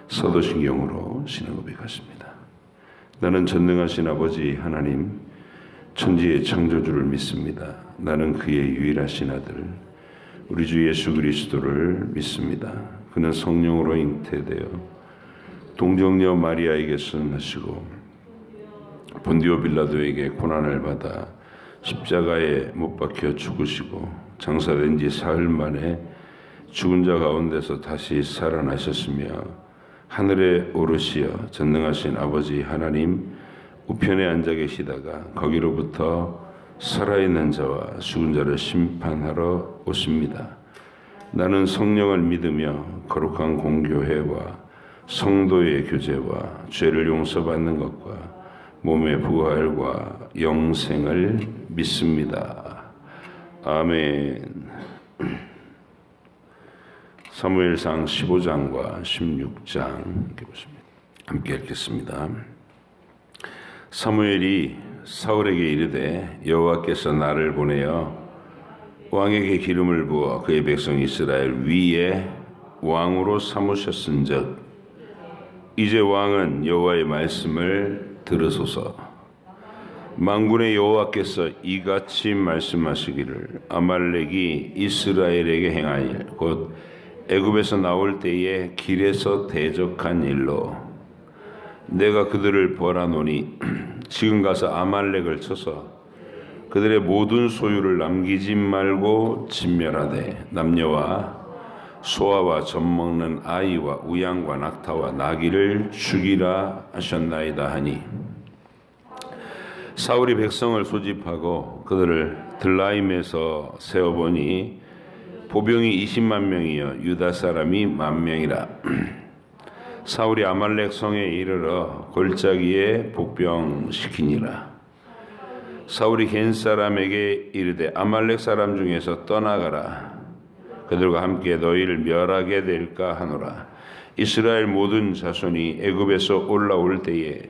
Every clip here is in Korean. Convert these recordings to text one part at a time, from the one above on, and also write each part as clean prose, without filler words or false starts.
사도신경으로 신앙 고백하십니다. 나는 전능하신 아버지 하나님 천지의 창조주를 믿습니다. 나는 그의 유일하신 아들 우리 주 예수 그리스도를 믿습니다. 그는 성령으로 잉태되어 동정녀 마리아에게서 나시고 본디오 빌라도에게 고난을 받아 십자가에 못 박혀 죽으시고 장사된 지 사흘 만에 죽은 자 가운데서 다시 살아나셨으며 하늘에 오르시어 전능하신 아버지 하나님 우편에 앉아 계시다가 거기로부터 살아있는 자와 죽은 자를 심판하러 오십니다. 나는 성령을 믿으며 거룩한 공교회와 성도의 교제와 죄를 용서받는 것과 몸의 부활과 영생을 믿습니다. 아멘. 사무엘상 15장과 16장 이렇게 보십니다. 함께 읽겠습니다. 사무엘이 사울에게 이르되 여호와께서 나를 보내어 왕에게 기름을 부어 그의 백성 이스라엘 위에 왕으로 삼으셨은즉 이제 왕은 여호와의 말씀을 들으소서. 만군의 여호와께서 이같이 말씀하시기를 아말렉이 이스라엘에게 행한 일 곧 애굽에서 나올 때에 길에서 대적한 일로 내가 그들을 벌하노니 지금 가서 아말렉을 쳐서 그들의 모든 소유를 남기지 말고 진멸하되 남녀와 소아와 젖먹는 아이와 우양과 낙타와 나귀를 죽이라 하셨나이다 하니 사울이 백성을 소집하고 그들을 들라임에서 세어보니 보병이 20만 명이요 유다 사람이 10,000명이라. 사울이 아말렉 성에 이르러 골짜기에 복병시키니라. 사울이 겐 사람에게 이르되 아말렉 사람 중에서 떠나가라. 그들과 함께 너희를 멸하게 될까 하노라. 이스라엘 모든 자손이 애굽에서 올라올 때에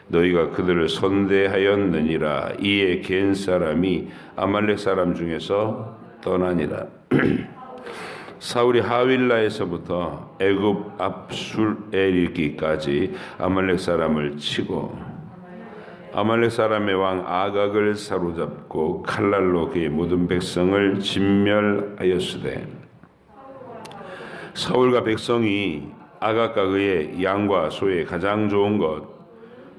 너희가 그들을 선대하였느니라. 이에 겐 사람이 아말렉 사람 중에서 떠나니라. 사울이 하윌라에서부터 애굽 압술에 이르기까지 아말렉 사람을 치고 아말렉 사람의 왕 아각을 사로잡고 칼날로 그의 모든 백성을 진멸하였으되 사울과 백성이 아각과 그의 양과 소의 가장 좋은 것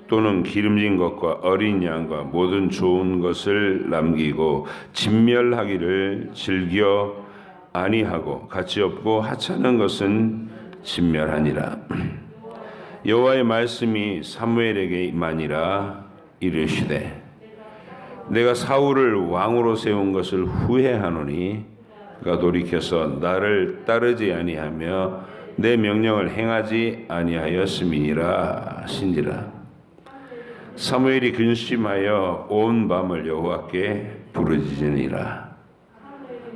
또는 기름진 것과 어린 양과 모든 좋은 것을 남기고 진멸하기를 즐겨 아니하고 가치 없고 하찮은 것은 진멸하니라. 여호와의 말씀이 사무엘에게 임하니라. 이르시되 내가 사울을 왕으로 세운 것을 후회하노니 그가 돌이켜서 나를 따르지 아니하며 내 명령을 행하지 아니하였음이니라 하신지라. 사무엘이 근심하여 온 밤을 여호와께 부르짖으니라.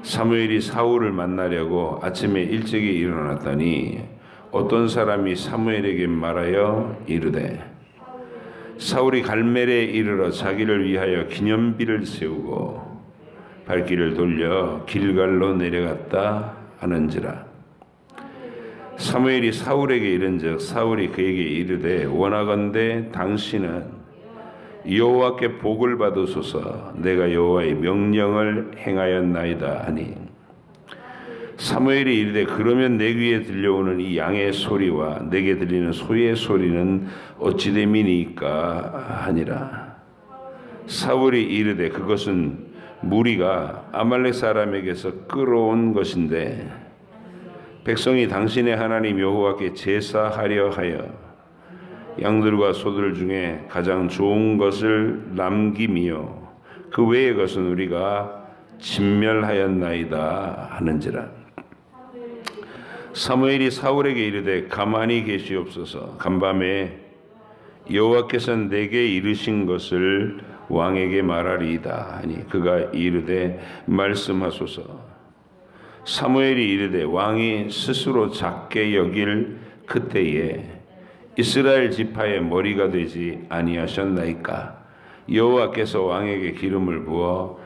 사무엘이 사울을 만나려고 아침에 일찍이 일어났더니 어떤 사람이 사무엘에게 말하여 이르되 사울이 갈멜에 이르러 자기를 위하여 기념비를 세우고 발길을 돌려 길갈로 내려갔다 하는지라. 사무엘이 사울에게 이른즉 사울이 그에게 이르되 원하건대 당신은 여호와께 복을 받으소서. 내가 여호와의 명령을 행하였나이다 하니 사무엘이 이르되 그러면 내 귀에 들려오는 이 양의 소리와 내게 들리는 소의 소리는 어찌 됨이니까 하니라. 사울이 이르되 그것은 무리가 아말렉 사람에게서 끌어온 것인데 백성이 당신의 하나님 여호와께 제사하려 하여 양들과 소들 중에 가장 좋은 것을 남기며 그 외의 것은 우리가 진멸하였나이다 하는지라. 사무엘이 사울에게 이르되 가만히 계시옵소서. 간밤에 여호와께서 내게 이르신 것을 왕에게 말하리이다 하니 그가 이르되 말씀하소서. 사무엘이 이르되 왕이 스스로 작게 여길 그때에 이스라엘 지파의 머리가 되지 아니하셨나이까. 여호와께서 왕에게 기름을 부어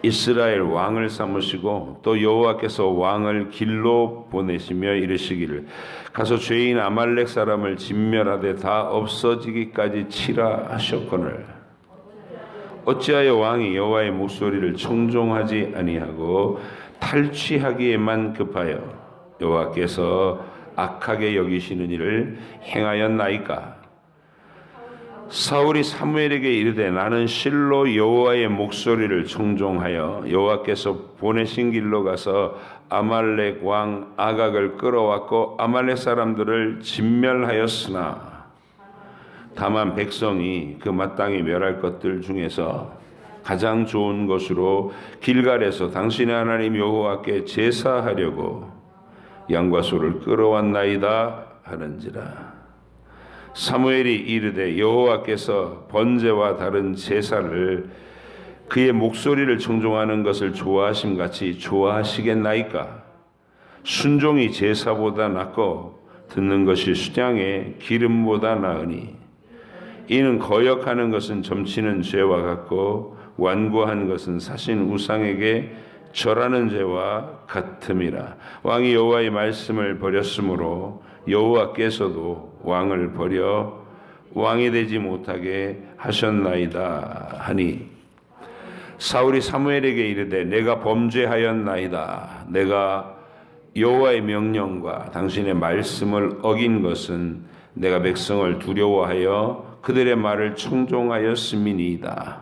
이스라엘 왕을 삼으시고 또 여호와께서 왕을 길로 보내시며 이르시기를 가서 죄인 아말렉 사람을 진멸하되 다 없어지기까지 치라 하셨거늘 어찌하여 왕이 여호와의 목소리를 청종하지 아니하고 탈취하기에만 급하여 여호와께서 악하게 여기시는 일을 행하였나이까. 사울이 사무엘에게 이르되 나는 실로 여호와의 목소리를 청종하여 여호와께서 보내신 길로 가서 아말렉 왕 아각을 끌어왔고 아말렉 사람들을 진멸하였으나 다만 백성이 그 마땅히 멸할 것들 중에서 가장 좋은 것으로 길갈에서 당신의 하나님 여호와께 제사하려고 양과 소를 끌어왔나이다 하는지라. 사무엘이 이르되 여호와께서 번제와 다른 제사를 그의 목소리를 청종하는 것을 좋아하심 같이 좋아하시겠나이까. 순종이 제사보다 낫고 듣는 것이 수량의 기름보다 나으니 이는 거역하는 것은 점치는 죄와 같고 완고한 것은 사신 우상에게 절하는 죄와 같음이라. 왕이 여호와의 말씀을 버렸으므로 여호와께서도 왕을 버려 왕이 되지 못하게 하셨나이다 하니 사울이 사무엘에게 이르되 내가 범죄하였나이다. 내가 여호와의 명령과 당신의 말씀을 어긴 것은 내가 백성을 두려워하여 그들의 말을 청종하였음이니이다.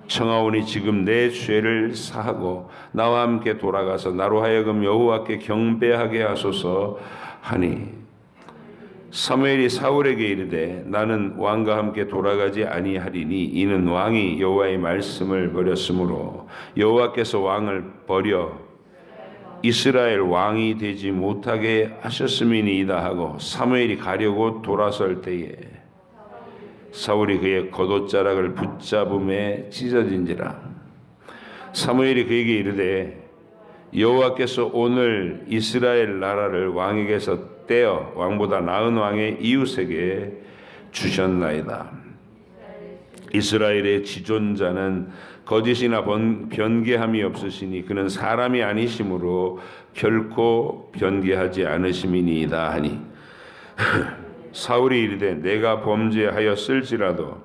청하오니 지금 내 죄를 사하고 나와 함께 돌아가서 나로 하여금 여호와께 경배하게 하소서 하니 사무엘이 사울에게 이르되 나는 왕과 함께 돌아가지 아니하리니 이는 왕이 여호와의 말씀을 버렸으므로 여호와께서 왕을 버려 이스라엘 왕이 되지 못하게 하셨음이니이다 하고 사무엘이 가려고 돌아설 때에 사울이 그의 겉옷자락을 붙잡음에 찢어진지라. 사무엘이 그에게 이르되 여호와께서 오늘 이스라엘 나라를 왕에게서 떼어 왕보다 나은 왕의 이웃에게 주셨나이다. 이스라엘의 지존자는 거짓이나 변개함이 없으시니 그는 사람이 아니심으로 결코 변개하지 않으심이니이다 하니 사울이 이르되 내가 범죄하였을지라도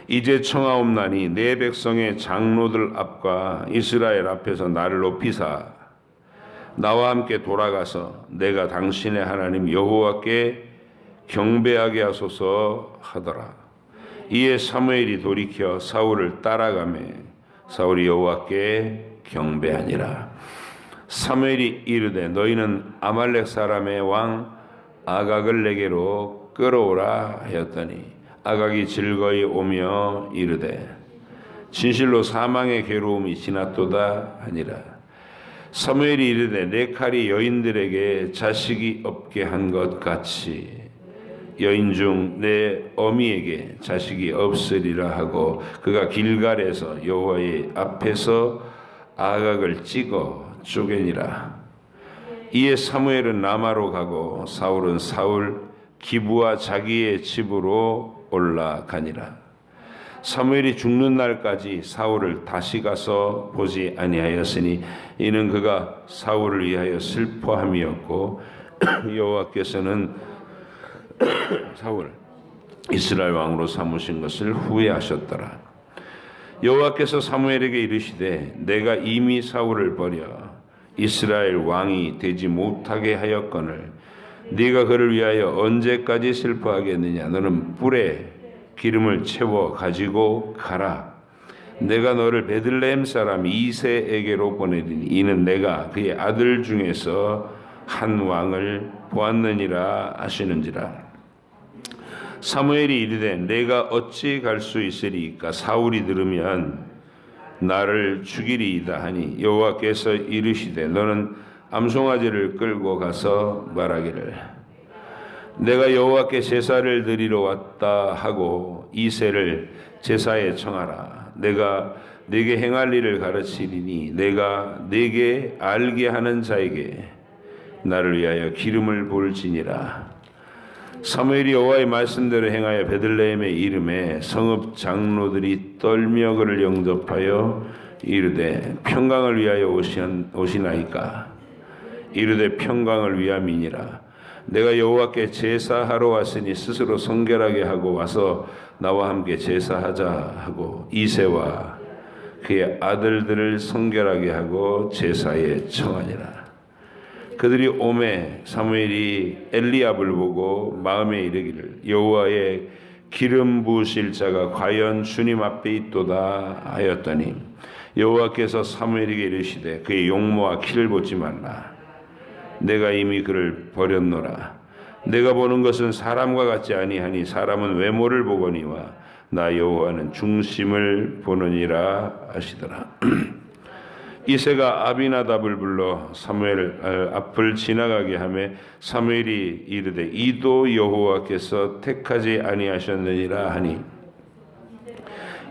이제 청하옵나니 내 백성의 장로들 앞과 이스라엘 앞에서 나를 높이사 나와 함께 돌아가서 내가 당신의 하나님 여호와께 경배하게 하소서 하더라. 이에 사무엘이 돌이켜 사울을 따라가매 사울이 여호와께 경배하니라. 사무엘이 이르되 너희는 아말렉 사람의 왕 아각을 내게로 끌어오라 하였더니 아각이 즐거이 오며 이르되 진실로 사망의 괴로움이 지났도다 하니라. 사무엘이 이르되 내 칼이 여인들에게 자식이 없게 한 것 같이 여인 중 내 어미에게 자식이 없으리라 하고 그가 길갈에서 여호와의 앞에서 아각을 찍어 쪼개니라. 이에 사무엘은 라마로 가고 사울은 사울 기브와 자기의 집으로 올라가니라. 사무엘이 죽는 날까지 사울을 다시 가서 보지 아니하였으니 이는 그가 사울을 위하여 슬퍼함이었고 여호와께서는 사울을 이스라엘 왕으로 삼으신 것을 후회하셨더라. 여호와께서 사무엘에게 이르시되 내가 이미 사울을 버려 이스라엘 왕이 되지 못하게 하였거늘 네가 그를 위하여 언제까지 슬퍼하겠느냐. 너는 뿔에 기름을 채워 가지고 가라. 내가 너를 베들레헴 사람 이새에게로 보내리니 이는 내가 그의 아들 중에서 한 왕을 보았느니라 하시는지라. 사무엘이 이르되 내가 어찌 갈 수 있으리이까. 사울이 들으면 나를 죽이리이다 하니 여호와께서 이르시되 너는 암송아지를 끌고 가서 말하기를 내가 여호와께 제사를 드리러 왔다 하고 이새를 제사에 청하라. 내가 네게 행할 일을 가르치리니 내가 네게 알게 하는 자에게 나를 위하여 기름을 부을지니라. 사무엘이 여호와의 말씀대로 행하여 베들레헴에 이름에 성읍 장로들이 떨며 그를 영접하여 이르되 평강을 위하여 오시나이까. 이르되 평강을 위함이니라. 내가 여호와께 제사하러 왔으니 스스로 성결하게 하고 와서 나와 함께 제사하자 하고 이새와 그의 아들들을 성결하게 하고 제사에 청하니라. 그들이 오매 사무엘이 엘리압을 보고 마음에 이르기를 여호와의 기름 부으실 자가 과연 주님 앞에 있도다 하였더니 여호와께서 사무엘에게 이르시되 그의 용모와 키를 보지 말라. 내가 이미 그를 버렸노라. 내가 보는 것은 사람과 같지 아니하니 사람은 외모를 보거니와 나 여호와는 중심을 보느니라 하시더라. 이새가 아비나답을 불러 사무엘 앞을 지나가게 하며 사무엘이 이르되 이도 여호와께서 택하지 아니하셨느니라 하니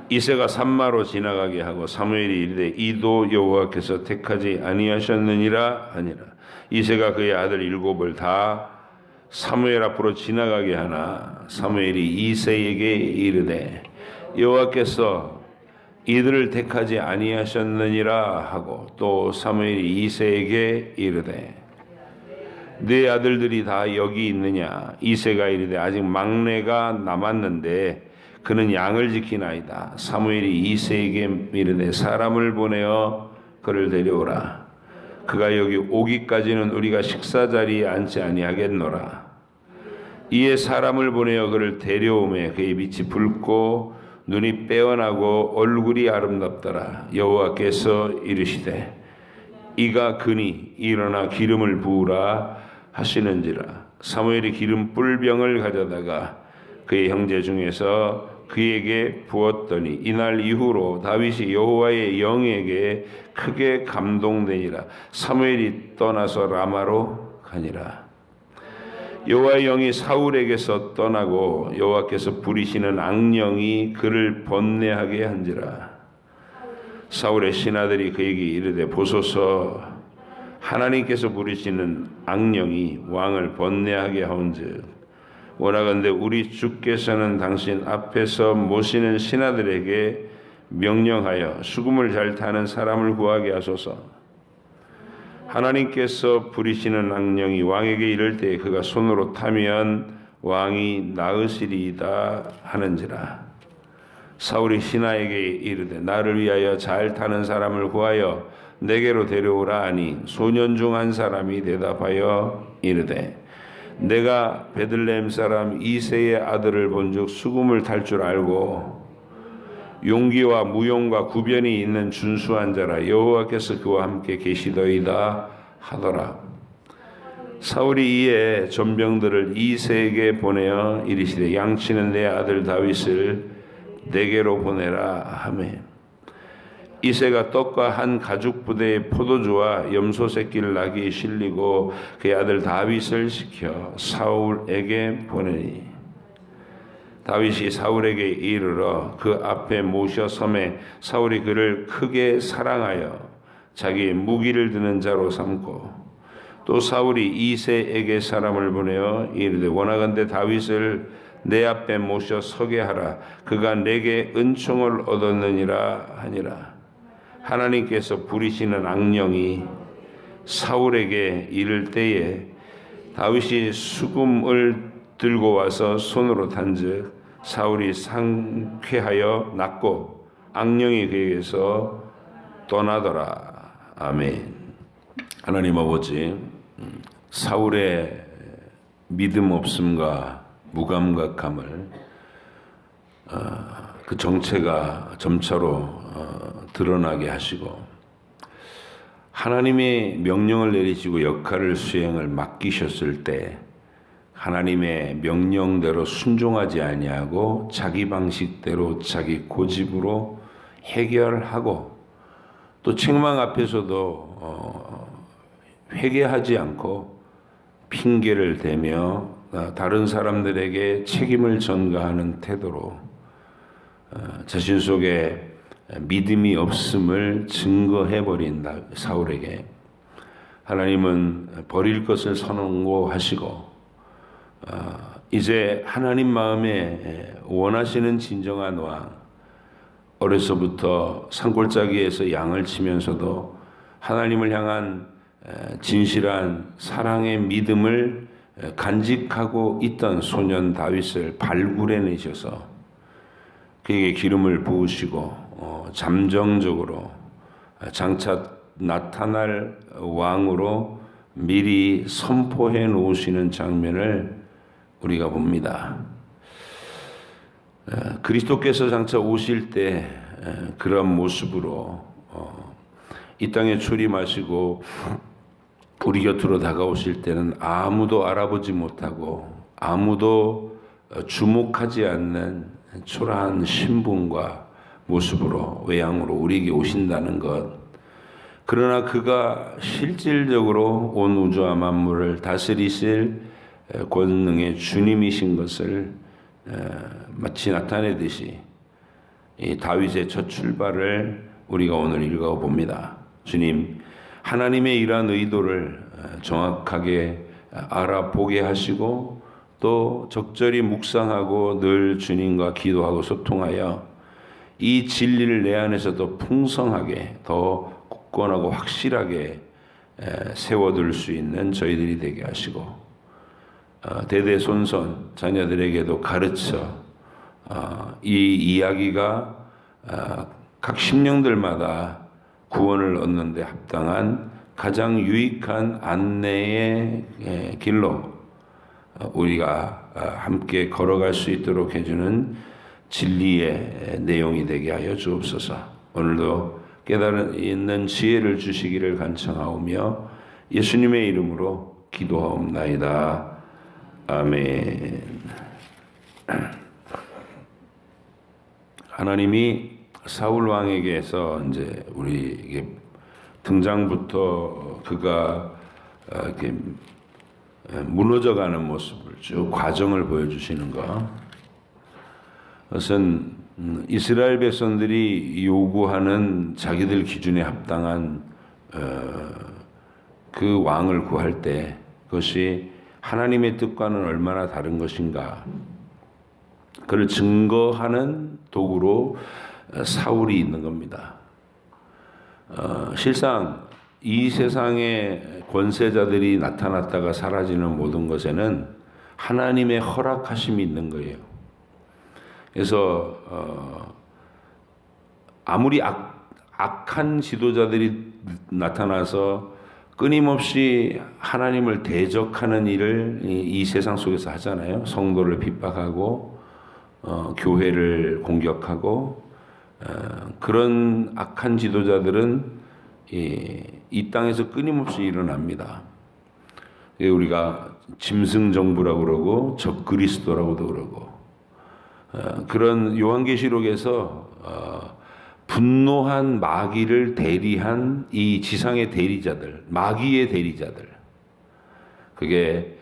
이새가 산마로 지나가게 하고 사무엘이 이르되 이도 여호와께서 택하지 아니하셨느니라 하니라. 이새가 그의 아들 7을 다 사무엘 앞으로 지나가게 하나 사무엘이 이새에게 이르되 여호와께서 이들을 택하지 아니하셨느니라 하고 또 사무엘이 이새에게 이르되 네 아들들이 다 여기 있느냐. 이새가 이르되 아직 막내가 남았는데 그는 양을 지키나이다. 사무엘이 이새에게 이르되 사람을 보내어 그를 데려오라. 그가 여기 오기까지는 우리가 식사 자리에 앉지 아니하겠노라. 이에 사람을 보내어 그를 데려오매 그의 빛이 붉고 눈이 빼어나고 얼굴이 아름답더라. 여호와께서 이르시되 이가 그니 일어나 기름을 부으라 하시는지라. 사무엘이 기름 뿔병을 가져다가 그의 형제 중에서 그에게 부었더니 이날 이후로 다윗이 여호와의 영에게 크게 감동되니라. 사무엘이 떠나서 라마로 가니라. 여호와의 영이 사울에게서 떠나고 여호와께서 부리시는 악령이 그를 번뇌하게 한지라. 사울의 신하들이 그에게 이르되 보소서 하나님께서 부리시는 악령이 왕을 번뇌하게 하온즉 원하건대 우리 주께서는 당신 앞에서 모시는 신하들에게 명령하여 수금을 잘 타는 사람을 구하게 하소서. 하나님께서 부리시는 악령이 왕에게 이를 때 그가 손으로 타면 왕이 나으시리이다 하는지라. 사울이 신하에게 이르되 나를 위하여 잘 타는 사람을 구하여 내게로 데려오라 하니 소년 중 한 사람이 대답하여 이르되 내가 베들레헴 사람 이새의 아들을 본즉 수금을 탈 줄 알고 용기와 무용과 구변이 있는 준수한 자라. 여호와께서 그와 함께 계시더이다 하더라. 사울이 이에 전병들을 이새에게 보내어 이르시되 양치는 내 아들 다윗을 내게로 보내라 하매 이새가 떡과 한 가죽 부대의 포도주와 염소 새끼를 나귀에 실리고 그의 아들 다윗을 시켜 사울에게 보내니 다윗이 사울에게 이르러 그 앞에 모셔 섬에 사울이 그를 크게 사랑하여 자기의 무기를 드는 자로 삼고 또 사울이 이새에게 사람을 보내어 이르되 원하건대 다윗을 내 앞에 모셔 서게 하라. 그가 내게 은총을 얻었느니라 하니라. 하나님께서 부리시는 악령이 사울에게 이를 때에 다윗이 수금을 들고 와서 손으로 탄즉 사울이 상쾌하여 낫고 악령이 그에게서 떠나더라. 아멘. 하나님 아버지, 사울의 믿음 없음과 무감각함을 그 정체가 점차로 드러나게 하시고 하나님의 명령을 내리시고 역할을 수행을 맡기셨을 때 하나님의 명령대로 순종하지 아니하고 자기 방식대로 자기 고집으로 해결하고 또 책망 앞에서도 회개하지 않고 핑계를 대며 다른 사람들에게 책임을 전가하는 태도로 자신 속에 믿음이 없음을 증거해버린 사울에게 하나님은 버릴 것을 선고하시고 이제 하나님 마음에 원하시는 진정한 왕, 어려서부터 산골짜기에서 양을 치면서도 하나님을 향한 진실한 사랑의 믿음을 간직하고 있던 소년 다윗을 발굴해내셔서 그에게 기름을 부으시고 잠정적으로 장차 나타날 왕으로 미리 선포해 놓으시는 장면을 우리가 봅니다. 그리스도께서 장차 오실 때 그런 모습으로 이 땅에 출임하시고 우리 곁으로 다가오실 때는 아무도 알아보지 못하고 아무도 주목하지 않는 초라한 신분과 모습으로 외양으로 우리에게 오신다는 것. 그러나 그가 실질적으로 온 우주와 만물을 다스리실 권능의 주님이신 것을 마치 나타내듯이 이 다윗의 첫 출발을 우리가 오늘 읽어봅니다. 주님, 하나님의 이러한 의도를 정확하게 알아보게 하시고 또 적절히 묵상하고 늘 주님과 기도하고 소통하여 이 진리를 내 안에서도 풍성하게 더 굳건하고 확실하게 세워둘 수 있는 저희들이 되게 하시고 대대손손 자녀들에게도 가르쳐 이 이야기가 각 심령들마다 구원을 얻는 데 합당한 가장 유익한 안내의 길로 우리가 함께 걸어갈 수 있도록 해주는 진리의 내용이 되게 하여 주옵소서. 오늘도 깨달은 있는 지혜를 주시기를 간청하오며 예수님의 이름으로 기도하옵나이다. 아멘. 하나님이 사울 왕에게서 이제 우리에게 등장부터 그가 이렇게 무너져가는 모습을 쭉 과정을 보여주시는 것. 그것은 이스라엘 백성들이 요구하는 자기들 기준에 합당한 그 왕을 구할 때 그것이 하나님의 뜻과는 얼마나 다른 것인가. 그를 증거하는 도구로 사울이 있는 겁니다. 실상 이 세상의 권세자들이 나타났다가 사라지는 모든 것에는 하나님의 허락하심이 있는 거예요. 그래서 아무리 악한 지도자들이 나타나서 끊임없이 하나님을 대적하는 일을 이 세상 속에서 하잖아요. 성도를 핍박하고 교회를 공격하고 그런 악한 지도자들은 이 땅에서 끊임없이 일어납니다. 우리가 짐승정부라고 그러고 적그리스도라고도 그러고 그런 요한계시록에서 분노한 마귀를 대리한 이 지상의 대리자들, 마귀의 대리자들, 그게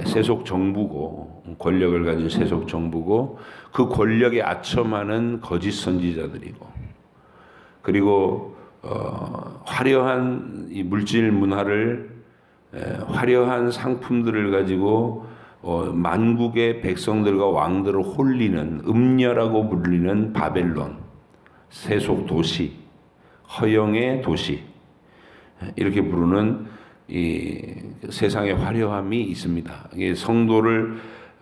세속 정부고 권력을 가진 세속 정부고 그 권력에 아첨하는 거짓 선지자들이고 그리고 화려한 이 물질 문화를 화려한 상품들을 가지고 만국의 백성들과 왕들을 홀리는 음녀라고 불리는 바벨론, 세속 도시, 허영의 도시 이렇게 부르는 이 세상의 화려함이 있습니다. 이게 성도를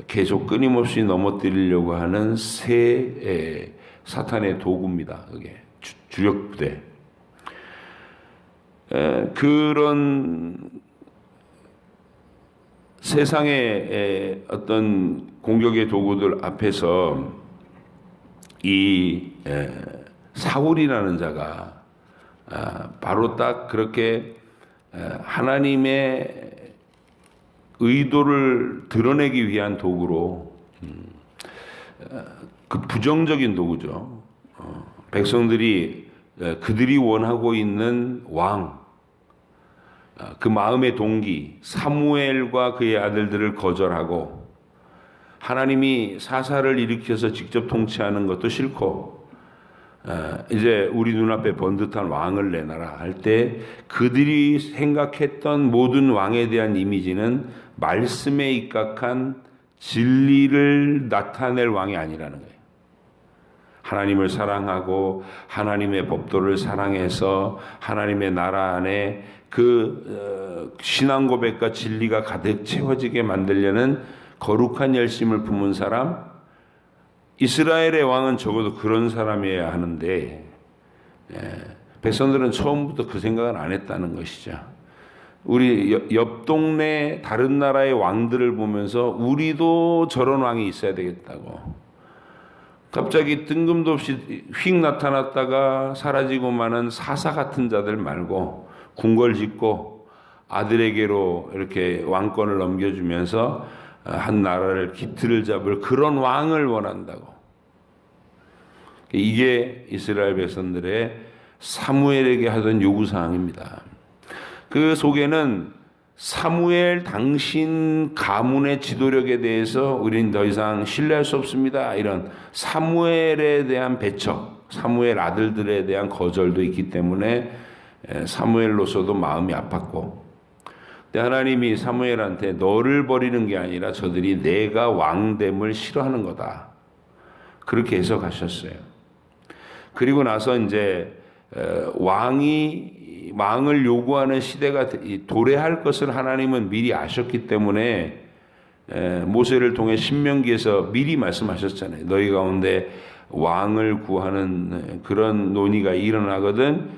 계속 끊임없이 넘어뜨리려고 하는 새 사탄의 도구입니다. 그게 주력 부대. 그런 세상의 어떤 공격의 도구들 앞에서 이 사울이라는 자가 바로 딱 그렇게 하나님의 의도를 드러내기 위한 도구로 그 부정적인 도구죠. 백성들이 그들이 원하고 있는 왕, 그 마음의 동기 사무엘과 그의 아들들을 거절하고 하나님이 사사를 일으켜서 직접 통치하는 것도 싫고 이제 우리 눈앞에 번듯한 왕을 내놔라 할 때 그들이 생각했던 모든 왕에 대한 이미지는 말씀에 입각한 진리를 나타낼 왕이 아니라는 거예요. 하나님을 사랑하고 하나님의 법도를 사랑해서 하나님의 나라 안에 신앙 고백과 진리가 가득 채워지게 만들려는 거룩한 열심을 품은 사람, 이스라엘의 왕은 적어도 그런 사람이어야 하는데 백성들은 처음부터 그 생각은 안 했다는 것이죠. 우리 옆 동네 다른 나라의 왕들을 보면서 우리도 저런 왕이 있어야 되겠다고. 갑자기 뜬금도 없이 휙 나타났다가 사라지고 마는 사사 같은 자들 말고 궁궐 짓고 아들에게로 이렇게 왕권을 넘겨주면서 한 나라를 기틀을 잡을 그런 왕을 원한다고. 이게 이스라엘 백성들의 사무엘에게 하던 요구사항입니다. 그 속에는 사무엘 당신 가문의 지도력에 대해서 우리는 더 이상 신뢰할 수 없습니다. 이런 사무엘에 대한 배척, 사무엘 아들들에 대한 거절도 있기 때문에 사무엘로서도 마음이 아팠고, 근데 하나님이 사무엘한테 너를 버리는 게 아니라 저들이 내가 왕됨을 싫어하는 거다, 그렇게 해석하셨어요. 그리고 나서 이제 왕을 요구하는 시대가 도래할 것을 하나님은 미리 아셨기 때문에 모세를 통해 신명기에서 미리 말씀하셨잖아요. 너희 가운데 왕을 구하는 그런 논의가 일어나거든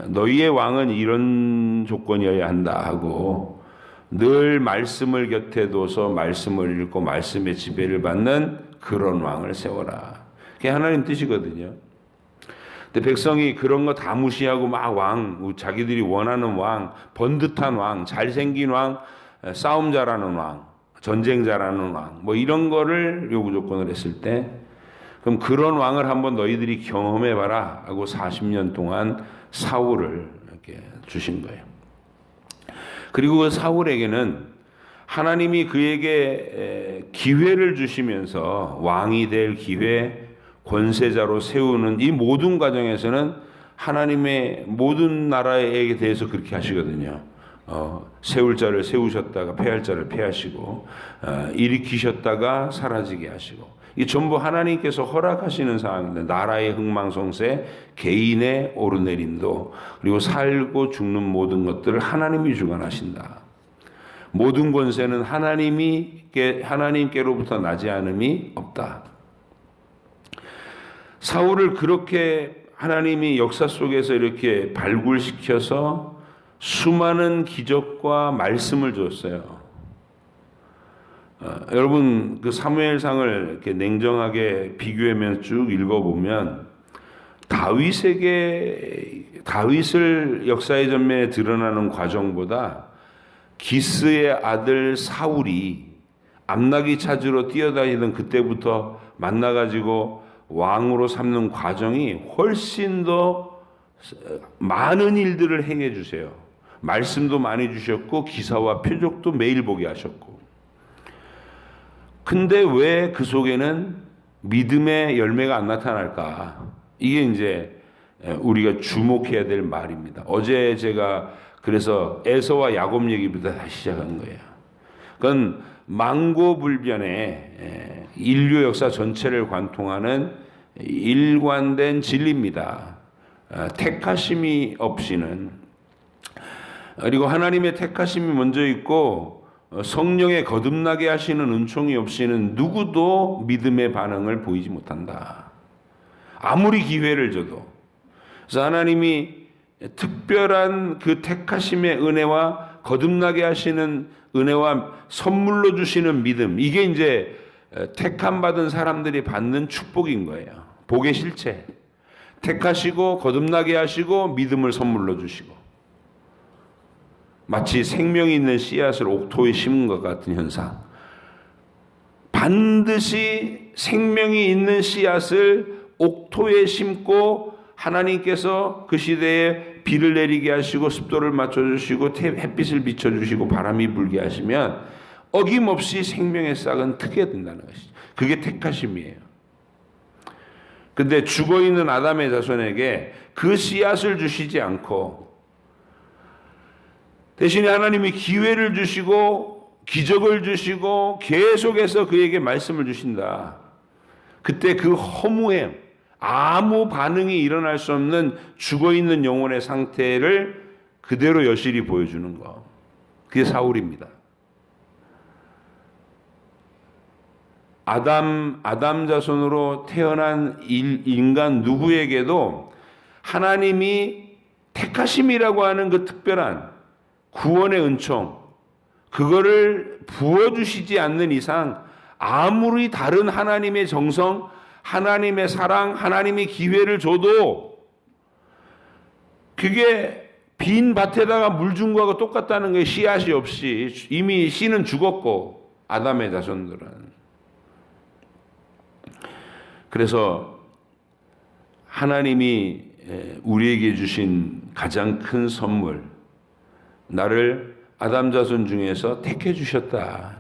너희의 왕은 이런 조건이어야 한다 하고, 늘 말씀을 곁에 둬서 말씀을 읽고 말씀의 지배를 받는 그런 왕을 세워라. 그게 하나님 뜻이거든요. 근데 백성이 그런 거 다 무시하고 막 자기들이 원하는 왕, 번듯한 왕, 잘생긴 왕, 싸움 잘하는 왕, 전쟁 잘하는 왕, 뭐 이런 거를 요구 조건을 했을 때, 그럼 그런 왕을 한번 너희들이 경험해봐라 하고 40년 동안 사울을 이렇게 주신 거예요. 그리고 그 사울에게는 하나님이 그에게 기회를 주시면서 왕이 될 기회, 권세자로 세우는 이 모든 과정에서는 하나님의 모든 나라에 대해서 그렇게 하시거든요. 세울 자를 세우셨다가 패할 자를 패하시고, 일으키셨다가 사라지게 하시고, 이 전부 하나님께서 허락하시는 상황인데, 나라의 흥망성쇠, 개인의 오르내림도, 그리고 살고 죽는 모든 것들을 하나님이 주관하신다. 모든 권세는 하나님께로부터 나지 않음이 없다. 사울을 그렇게 하나님이 역사 속에서 이렇게 발굴시켜서 수많은 기적과 말씀을 줬어요. 여러분 그 사무엘상을 이렇게 냉정하게 비교하면 쭉 읽어보면 다윗을 역사의 전면에 드러나는 과정보다 기스의 아들 사울이 암나기 찾으러 뛰어다니던 그때부터 만나가지고 왕으로 삼는 과정이 훨씬 더 많은 일들을 행해 주세요. 말씀도 많이 주셨고 기사와 표적도 매일 보게 하셨고. 근데 왜 그 속에는 믿음의 열매가 안 나타날까? 이게 이제 우리가 주목해야 될 말입니다. 어제 제가 그래서 에서와 야곱 얘기부터 다시 시작한 거예요. 그건 망고불변의 인류 역사 전체를 관통하는 일관된 진리입니다. 택하심이 없이는, 그리고 하나님의 택하심이 먼저 있고 성령의 거듭나게 하시는 은총이 없이는 누구도 믿음의 반응을 보이지 못한다. 아무리 기회를 줘도. 그래서 하나님이 특별한 그 택하심의 은혜와 거듭나게 하시는 은혜와 선물로 주시는 믿음, 이게 이제 택함 받은 사람들이 받는 축복인 거예요. 복의 실체. 택하시고 거듭나게 하시고 믿음을 선물로 주시고, 마치 생명이 있는 씨앗을 옥토에 심은 것 같은 현상. 반드시 생명이 있는 씨앗을 옥토에 심고 하나님께서 그 시대에 비를 내리게 하시고 습도를 맞춰주시고 햇빛을 비춰주시고 바람이 불게 하시면 어김없이 생명의 싹은 트게 된다는 것이죠. 그게 택하심이에요. 근데 죽어있는 아담의 자손에게 그 씨앗을 주시지 않고 대신에 하나님이 기회를 주시고 기적을 주시고 계속해서 그에게 말씀을 주신다. 그때 그 허무함, 아무 반응이 일어날 수 없는 죽어있는 영혼의 상태를 그대로 여실히 보여주는 거. 그게 사울입니다. 아담 자손으로 태어난 인간 누구에게도 하나님이 택하심이라고 하는 그 특별한 구원의 은총, 그거를 부어주시지 않는 이상 아무리 다른 하나님의 정성, 하나님의 사랑, 하나님의 기회를 줘도 그게 빈 밭에다가 물 준 거하고 똑같다는 게 씨앗이 없이 이미 씨는 죽었고 아담의 자손들은. 그래서 하나님이 우리에게 주신 가장 큰 선물, 나를 아담 자손 중에서 택해 주셨다.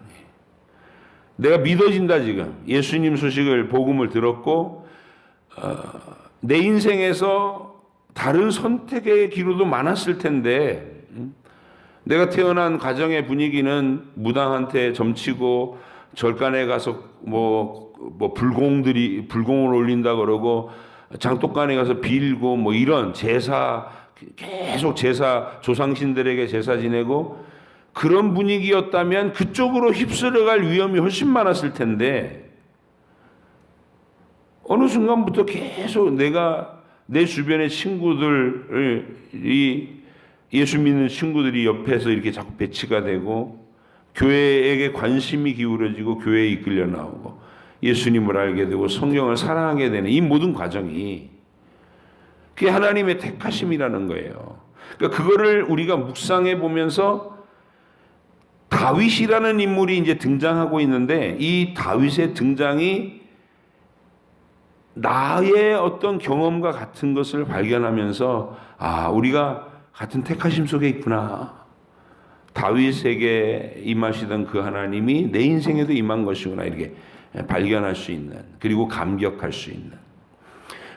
내가 믿어진다. 지금 예수님 소식을 복음을 들었고 내 인생에서 다른 선택의 기로도 많았을 텐데 내가 태어난 가정의 분위기는 무당한테 점치고 절간에 가서 뭐 불공을 올린다 그러고 장독간에 가서 빌고 뭐 이런 제사, 계속 제사, 조상신들에게 제사 지내고 그런 분위기였다면 그쪽으로 휩쓸어갈 위험이 훨씬 많았을 텐데 어느 순간부터 계속 내 주변의 친구들이 예수 믿는 친구들이 옆에서 이렇게 자꾸 배치가 되고 교회에게 관심이 기울어지고 교회에 이끌려 나오고 예수님을 알게 되고 성경을 사랑하게 되는 이 모든 과정이 그게 하나님의 택하심이라는 거예요. 그러니까 그거를 우리가 묵상해 보면서 다윗이라는 인물이 이제 등장하고 있는데 이 다윗의 등장이 나의 어떤 경험과 같은 것을 발견하면서 우리가 같은 택하심 속에 있구나. 다윗에게 임하시던 그 하나님이 내 인생에도 임한 것이구나. 이렇게 발견할 수 있는, 그리고 감격할 수 있는.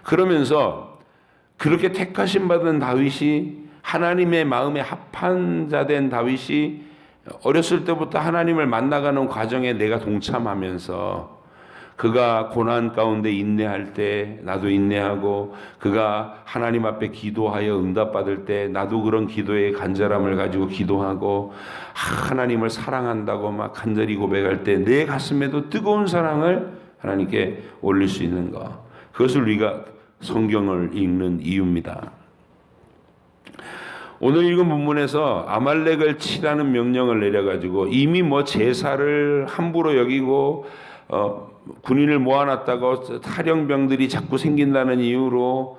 그러면서 그렇게 택하심 받은 다윗이 하나님의 마음에 합한 자 된 다윗이 어렸을 때부터 하나님을 만나가는 과정에 내가 동참하면서 그가 고난 가운데 인내할 때 나도 인내하고 그가 하나님 앞에 기도하여 응답받을 때 나도 그런 기도의 간절함을 가지고 기도하고 하나님을 사랑한다고 막 간절히 고백할 때 내 가슴에도 뜨거운 사랑을 하나님께 올릴 수 있는 것, 그것을 우리가 성경을 읽는 이유입니다. 오늘 읽은 본문에서 아말렉을 치라는 명령을 내려가지고 이미 제사를 함부로 여기고 군인을 모아놨다고 탈영병들이 자꾸 생긴다는 이유로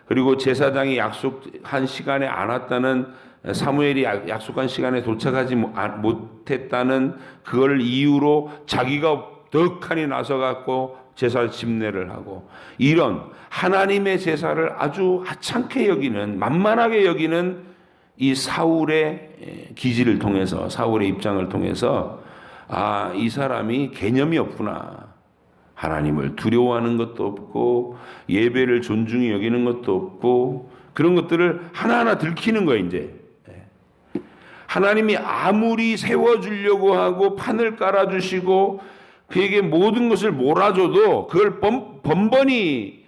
그리고 제사장이 약속한 시간에 안 왔다는, 사무엘이 약속한 시간에 도착하지 못했다는 그걸 이유로 자기가 덕하니 나서갖고 제사 집례를 하고, 이런 하나님의 제사를 아주 하찮게 여기는, 만만하게 여기는 이 사울의 기지를 통해서, 사울의 입장을 통해서 이 사람이 개념이 없구나. 하나님을 두려워하는 것도 없고 예배를 존중히 여기는 것도 없고 그런 것들을 하나하나 들키는 거예요. 이제 하나님이 아무리 세워주려고 하고 판을 깔아주시고 그에게 모든 것을 몰아줘도 그걸 번번이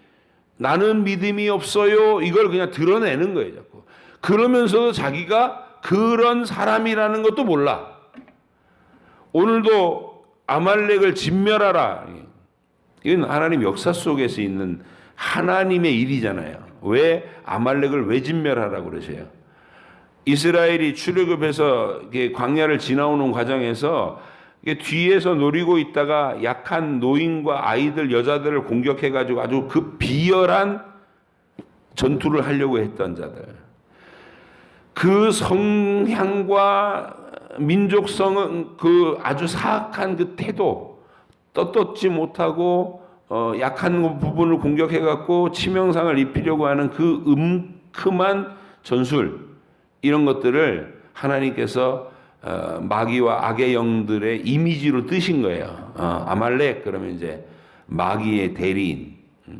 나는 믿음이 없어요, 이걸 그냥 드러내는 거예요. 자꾸. 그러면서도 자기가 그런 사람이라는 것도 몰라. 오늘도 아말렉을 진멸하라. 이건 하나님 역사 속에서 있는 하나님의 일이잖아요. 왜 아말렉을 왜 진멸하라고 그러세요? 이스라엘이 출애굽해서 광야를 지나오는 과정에서 뒤에서 노리고 있다가 약한 노인과 아이들, 여자들을 공격해가지고 아주 그 비열한 전투를 하려고 했던 자들. 그 성향과 민족성은 그 아주 사악한 그 태도, 떳떳지 못하고 약한 부분을 공격해갖고 치명상을 입히려고 하는 그 음큼한 전술, 이런 것들을 하나님께서 마귀와 악의 영들의 이미지로 뜨신 거예요. 아말렉 그러면 이제 마귀의 대리인,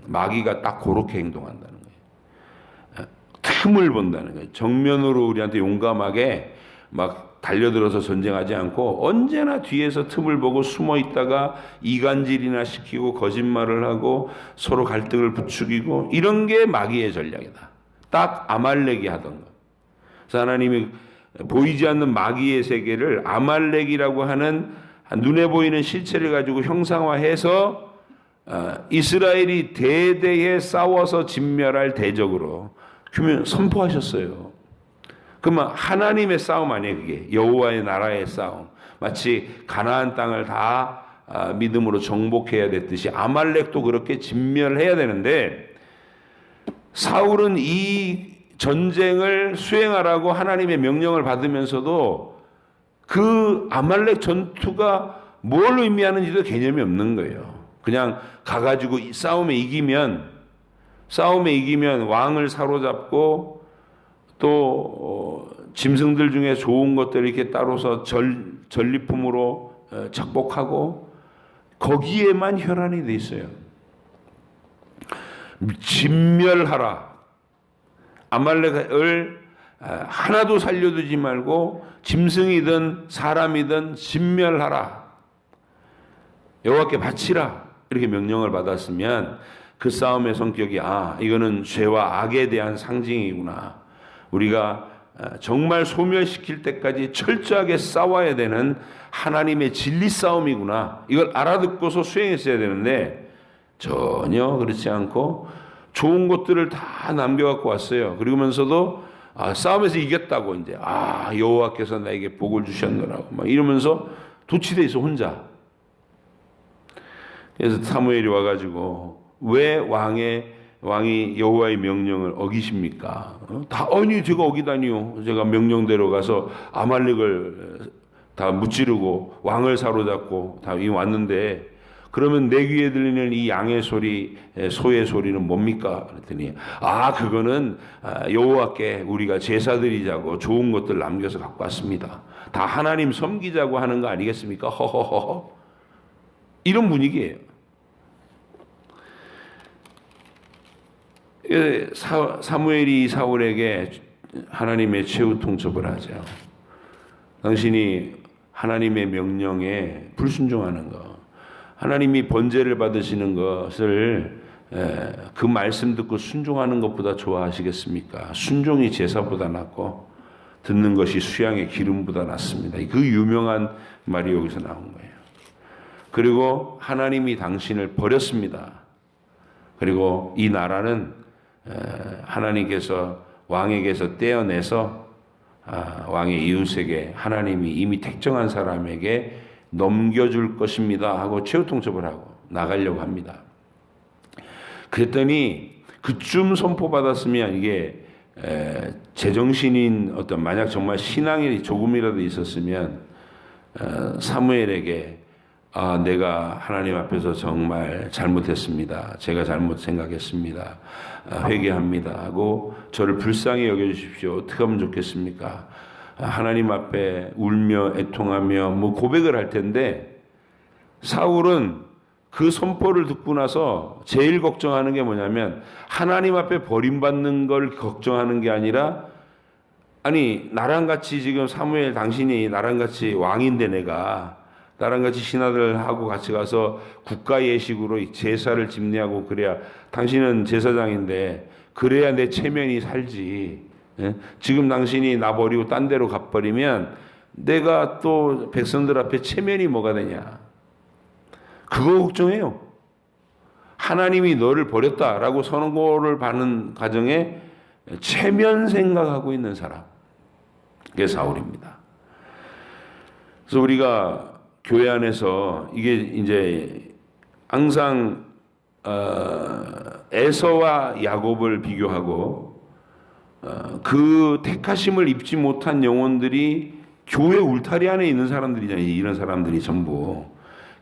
마귀가 딱 그렇게 행동한다는 거예요. 틈을 본다는 거예요. 정면으로 우리한테 용감하게 막 달려들어서 전쟁하지 않고 언제나 뒤에서 틈을 보고 숨어 있다가 이간질이나 시키고 거짓말을 하고 서로 갈등을 부추기고 이런 게 마귀의 전략이다. 딱 아말렉이 하던 것. 그래서 하나님이 보이지 않는 마귀의 세계를 아말렉이라고 하는 눈에 보이는 실체를 가지고 형상화해서 이스라엘이 대대에 싸워서 진멸할 대적으로 선포하셨어요. 그러면 하나님의 싸움 아니에요, 그게. 여호와의 나라의 싸움. 마치 가나안 땅을 다 믿음으로 정복해야 됐듯이 아말렉도 그렇게 진멸해야 되는데, 사울은 이 전쟁을 수행하라고 하나님의 명령을 받으면서도 그 아말렉 전투가 뭘 의미하는지도 개념이 없는 거예요. 그냥 가가지고 싸움에 이기면 왕을 사로잡고 또 짐승들 중에 좋은 것들 이렇게 따로서 전리품으로 착복하고 거기에만 혈안이 돼 있어요. 진멸하라. 아말렉을 하나도 살려두지 말고 짐승이든 사람이든 진멸하라. 여호와께 바치라. 이렇게 명령을 받았으면 그 싸움의 성격이 이거는 죄와 악에 대한 상징이구나. 우리가 정말 소멸시킬 때까지 철저하게 싸워야 되는 하나님의 진리 싸움이구나. 이걸 알아듣고서 수행했어야 되는데 전혀 그렇지 않고 좋은 것들을 다 남겨갖고 왔어요. 그러면서도 싸움에서 이겼다고 이제 여호와께서 나에게 복을 주셨노라고 막 이러면서 도취돼 있어 혼자. 그래서 사무엘이 와가지고 왜 왕이 여호와의 명령을 어기십니까? 아니 제가 어기다니요. 제가 명령대로 가서 아말렉을 다 무찌르고 왕을 사로잡고 다 왔는데 그러면 내 귀에 들리는 이 양의 소리, 소의 소리는 뭡니까? 그랬더니 그거는 여호와께 우리가 제사드리자고 좋은 것들 남겨서 갖고 왔습니다. 다 하나님 섬기자고 하는 거 아니겠습니까? 허허허. 이런 분위기예요. 사무엘이 사울에게 하나님의 최후 통첩을 하죠. 당신이 하나님의 명령에 불순종하는 것, 하나님이 번제를 받으시는 것을 그 말씀 듣고 순종하는 것보다 좋아하시겠습니까? 순종이 제사보다 낫고 듣는 것이 수양의 기름보다 낫습니다. 그 유명한 말이 여기서 나온 거예요. 그리고 하나님이 당신을 버렸습니다. 그리고 이 나라는 하나님께서 왕에게서 떼어내서 왕의 이웃에게 하나님이 이미 택정한 사람에게 넘겨줄 것입니다 하고 최후 통첩을 하고 나가려고 합니다. 그랬더니 그쯤 선포받았으면 이게 제정신인 만약 정말 신앙이 조금이라도 있었으면 사무엘에게 내가 하나님 앞에서 정말 잘못했습니다. 제가 잘못 생각했습니다. 회개합니다 하고 저를 불쌍히 여겨주십시오. 어떻게 하면 좋겠습니까? 하나님 앞에 울며 애통하며 고백을 할 텐데 사울은 그 선포를 듣고 나서 제일 걱정하는 게 뭐냐면 하나님 앞에 버림받는 걸 걱정하는 게 아니라 나랑 같이 지금 사무엘 당신이 나랑 같이 왕인데 나랑 같이 신하들하고 같이 가서 국가 예식으로 제사를 집례하고 그래야 당신은 제사장인데 그래야 내 체면이 살지. 지금 당신이 나 버리고 딴 데로 가버리면 내가 또 백성들 앞에 체면이 뭐가 되냐. 그거 걱정해요. 하나님이 너를 버렸다라고 선고를 받는 가정에 체면 생각하고 있는 사람. 그게 사울입니다. 그래서 우리가 교회 안에서 이게 이제 항상 에서와 야곱을 비교하고 그 택하심을 입지 못한 영혼들이 교회 울타리 안에 있는 사람들이잖아요. 이런 사람들이 전부.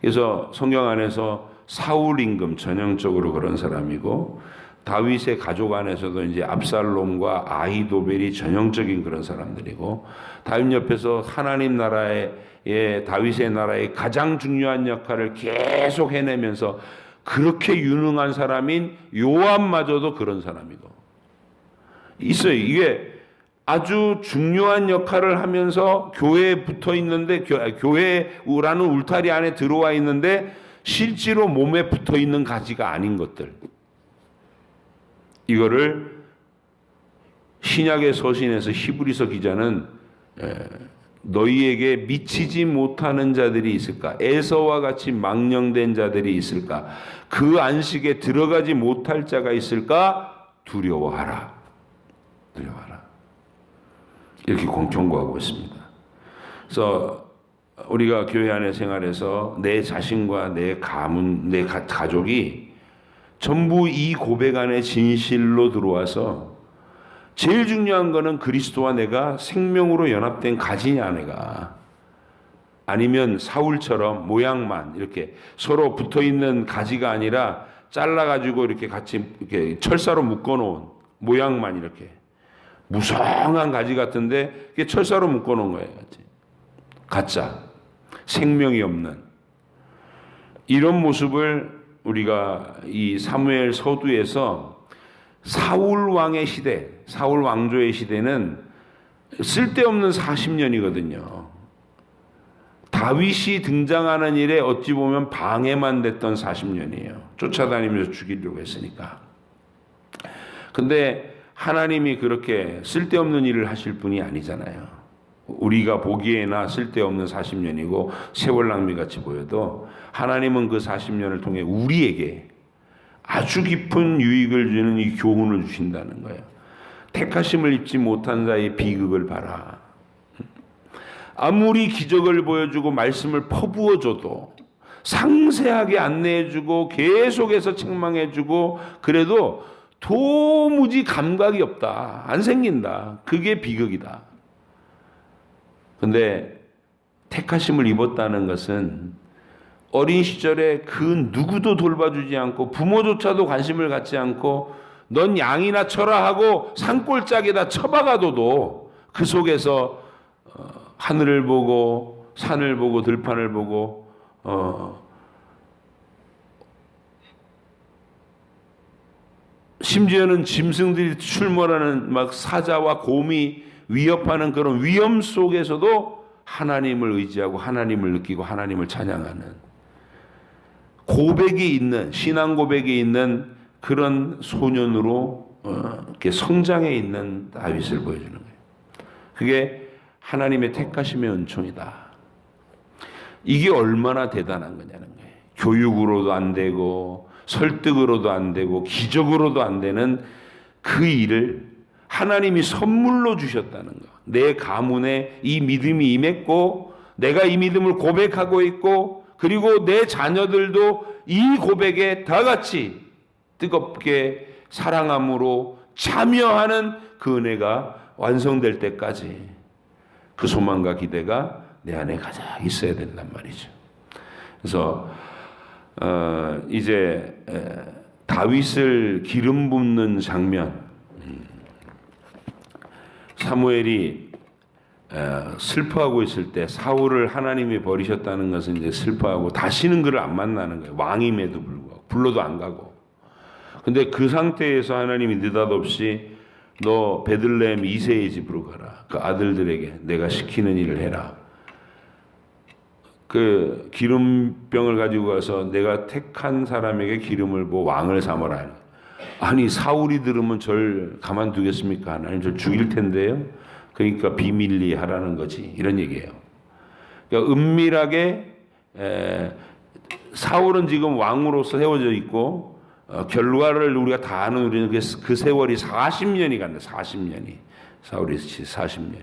그래서 성경 안에서 사울 임금 전형적으로 그런 사람이고 다윗의 가족 안에서도 이제 압살롬과 아히도벨이 전형적인 그런 사람들이고 다윗 옆에서 하나님 나라의 다윗의 나라의 가장 중요한 역할을 계속 해내면서 그렇게 유능한 사람인 요압마저도 그런 사람이고 있어요. 이게 아주 중요한 역할을 하면서 교회에 붙어 있는데, 교회라는 울타리 안에 들어와 있는데 실제로 몸에 붙어 있는 가지가 아닌 것들, 이거를 신약의 서신에서 히브리서 기자는 너희에게 미치지 못하는 자들이 있을까? 에서와 같이 망령된 자들이 있을까? 그 안식에 들어가지 못할 자가 있을까? 두려워하라. 두려워하라. 이렇게 경고하고 있습니다. 그래서 우리가 교회 안에 생활해서 내 자신과 내 가문, 내 가족이 전부 이 고백 안에 진실로 들어와서 제일 중요한 거는 그리스도와 내가 생명으로 연합된 가지냐, 내가. 아니면 사울처럼 모양만 이렇게 서로 붙어 있는 가지가 아니라 잘라가지고 이렇게 같이 이렇게 철사로 묶어놓은 모양만, 이렇게 무성한 가지 같은데 그게 철사로 묶어놓은 거예요. 가짜, 생명이 없는 이런 모습을 우리가 이 사무엘 서두에서 사울 왕의 시대, 사울 왕조의 시대는 쓸데없는 40년이거든요. 다윗이 등장하는 일에 어찌 보면 방해만 됐던 40년이에요. 쫓아다니면서 죽이려고 했으니까. 근데 하나님이 그렇게 쓸데없는 일을 하실 분이 아니잖아요. 우리가 보기에나 쓸데없는 40년이고 세월 낭비같이 보여도 하나님은 그 40년을 통해 우리에게 아주 깊은 유익을 주는 이 교훈을 주신다는 거예요. 택하심을 입지 못한 자의 비극을 봐라. 아무리 기적을 보여주고 말씀을 퍼부어줘도, 상세하게 안내해주고 계속해서 책망해주고 그래도 도무지 감각이 없다, 안 생긴다. 그게 비극이다. 근데 택하심을 입었다는 것은 어린 시절에 그 누구도 돌봐주지 않고 부모조차도 관심을 갖지 않고 넌 양이나 쳐라 하고 산골짜기에다 쳐박아둬도 그 속에서 하늘을 보고 산을 보고 들판을 보고 심지어는 짐승들이 출몰하는 막 사자와 곰이 위협하는 그런 위험 속에서도 하나님을 의지하고 하나님을 느끼고 하나님을 찬양하는 고백이 있는, 신앙 고백이 있는 그런 소년으로 이렇게 성장해 있는 다윗을 보여주는 거예요. 그게 하나님의 택하심의 은총이다. 이게 얼마나 대단한 거냐는 거예요. 교육으로도 안 되고 설득으로도 안 되고 기적으로도 안 되는 그 일을 하나님이 선물로 주셨다는 거. 내 가문에 이 믿음이 임했고 내가 이 믿음을 고백하고 있고 그리고 내 자녀들도 이 고백에 다 같이 뜨겁게 사랑함으로 참여하는 그 은혜가 완성될 때까지 그 소망과 기대가 내 안에 가장 있어야 된단 말이죠. 그래서 이제 다윗을 기름 붓는 장면, 사무엘이 슬퍼하고 있을 때 사울을 하나님이 버리셨다는 것은 이제 슬퍼하고 다시는 그를 안 만나는 거예요. 왕임에도 불구하고 불러도 안 가고. 근데 그 상태에서 하나님이 느닷없이 너 베들레헴 이새의 집으로 가라. 그 아들들에게 내가 시키는 일을 해라. 그 기름병을 가지고 가서 내가 택한 사람에게 기름을 부어 왕을 삼아라. 아니 사울이 들으면 절 가만두겠습니까? 하나님 절 죽일 텐데요. 그러니까 비밀리 하라는 거지. 이런 얘기예요. 그러니까 은밀하게 사울은 지금 왕으로서 세워져 있고 결과를 우리가 다 아는 우리는 그 세월이 40년이 간다. 40년이. 사울이 40년.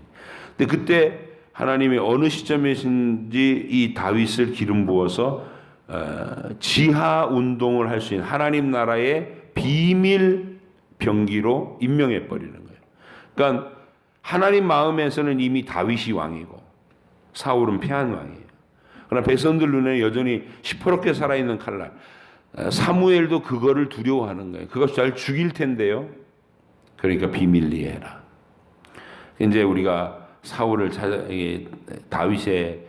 근데 그때 하나님이 어느 시점에신지 이 다윗을 기름 부어서 지하 운동을 할 수 있는 하나님 나라의 비밀 병기로 임명해 버리는 거예요. 그러니까 하나님 마음에서는 이미 다윗이 왕이고 사울은 패한 왕이에요. 그러나 백성들 눈에 여전히 시퍼렇게 살아있는 칼날. 사무엘도 그거를 두려워하는 거예요. 그것이 잘 죽일 텐데요. 그러니까 비밀리에 해라. 이제 우리가 사울을 다윗의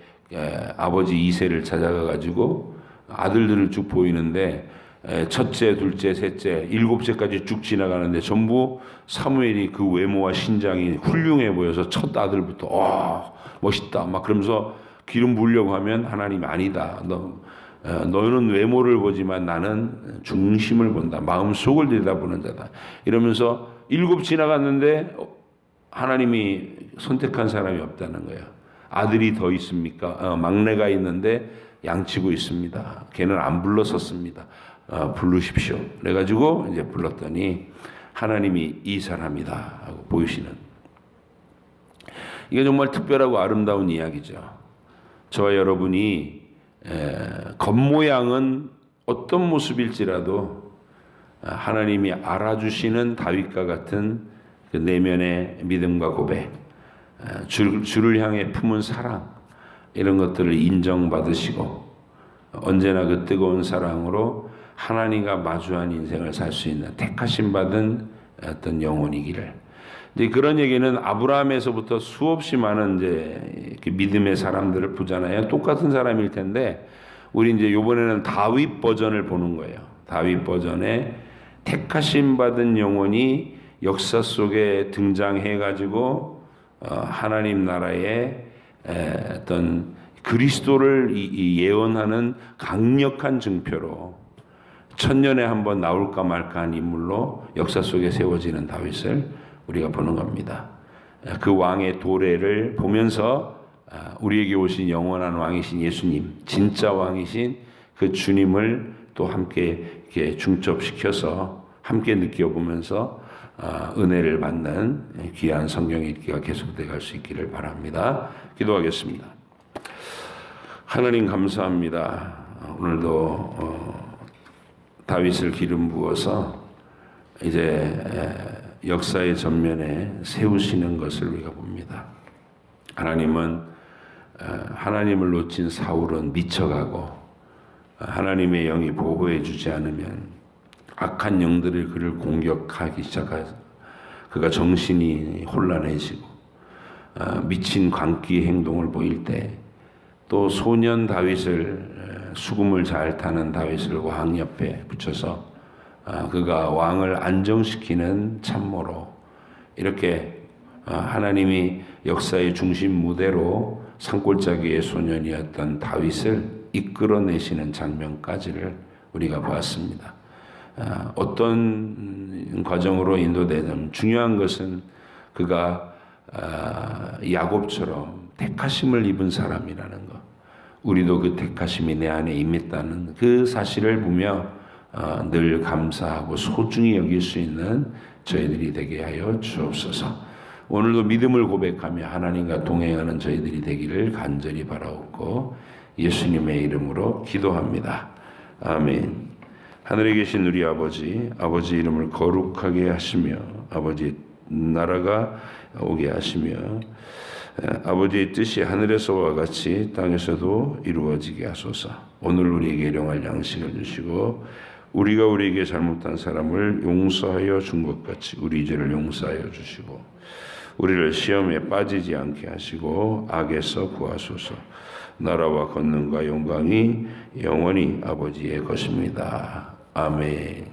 아버지 이새를 찾아가 가지고 아들들을 쭉 보이는데 첫째, 둘째, 셋째, 일곱째까지 쭉 지나가는데 전부 사무엘이 그 외모와 신장이 훌륭해 보여서 첫 아들부터 멋있다 막 그러면서 기름 부으려고 하면 하나님 아니다. 너는 외모를 보지만 나는 중심을 본다. 마음속을 들여다보는 자다. 이러면서 일곱 지나갔는데 하나님이 선택한 사람이 없다는 거예요. 아들이 더 있습니까? 막내가 있는데 양치고 있습니다. 걔는 안 불렀었습니다. 부르십시오. 그래가지고 이제 불렀더니 하나님이 이 사람이다 하고 보이시는. 이게 정말 특별하고 아름다운 이야기죠. 저와 여러분이 겉모양은 어떤 모습일지라도 하나님이 알아주시는 다윗과 같은 그 내면의 믿음과 고백, 주를 향해 품은 사랑 이런 것들을 인정받으시고 언제나 그 뜨거운 사랑으로 하나님과 마주한 인생을 살 수 있는 택하심 받은 어떤 영혼이기를. 이제 그런 얘기는 아브라함에서부터 수없이 많은 이제 믿음의 사람들을 보잖아요. 똑같은 사람일 텐데 우리 이제 이번에는 다윗 버전을 보는 거예요. 다윗 버전의 택하심 받은 영혼이 역사 속에 등장해가지고 하나님 나라의 어떤 그리스도를 예언하는 강력한 증표로 천년에 한번 나올까 말까한 인물로 역사 속에 세워지는 다윗을 우리가 보는 겁니다. 그 왕의 도래를 보면서 우리에게 오신 영원한 왕이신 예수님, 진짜 왕이신 그 주님을 또 함께 이렇게 중첩시켜서 함께 느껴보면서 은혜를 받는 귀한 성경 읽기가 계속되어 갈 수 있기를 바랍니다. 기도하겠습니다. 하나님 감사합니다. 오늘도 다윗을 기름 부어서 이제 역사의 전면에 세우시는 것을 우리가 봅니다. 하나님은 하나님을 놓친 사울은 미쳐가고 하나님의 영이 보호해 주지 않으면 악한 영들이 그를 공격하기 시작해서 그가 정신이 혼란해지고 미친 광기의 행동을 보일 때 또 소년 다윗을 수금을 잘 타는 다윗을 왕 옆에 붙여서 그가 왕을 안정시키는 참모로 이렇게 하나님이 역사의 중심 무대로 산골짜기의 소년이었던 다윗을 이끌어내시는 장면까지를 우리가 보았습니다. 어떤 과정으로 인도되든 중요한 것은 그가 야곱처럼 택하심을 입은 사람이라는 것, 우리도 그 택하심이 내 안에 임했다는 그 사실을 보며 늘 감사하고 소중히 여길 수 있는 저희들이 되게 하여 주옵소서. 오늘도 믿음을 고백하며 하나님과 동행하는 저희들이 되기를 간절히 바라옵고 예수님의 이름으로 기도합니다. 아멘. 하늘에 계신 우리 아버지, 아버지 이름을 거룩하게 하시며 아버지 나라가 오게 하시며 아버지의 뜻이 하늘에서와 같이 땅에서도 이루어지게 하소서. 오늘 우리에게 일용할 양식을 주시고 우리가 우리에게 잘못한 사람을 용서하여 준 것 같이 우리 죄를 용서하여 주시고 우리를 시험에 빠지지 않게 하시고 악에서 구하소서. 나라와 권능과 영광이 영원히 아버지의 것입니다. 아멘.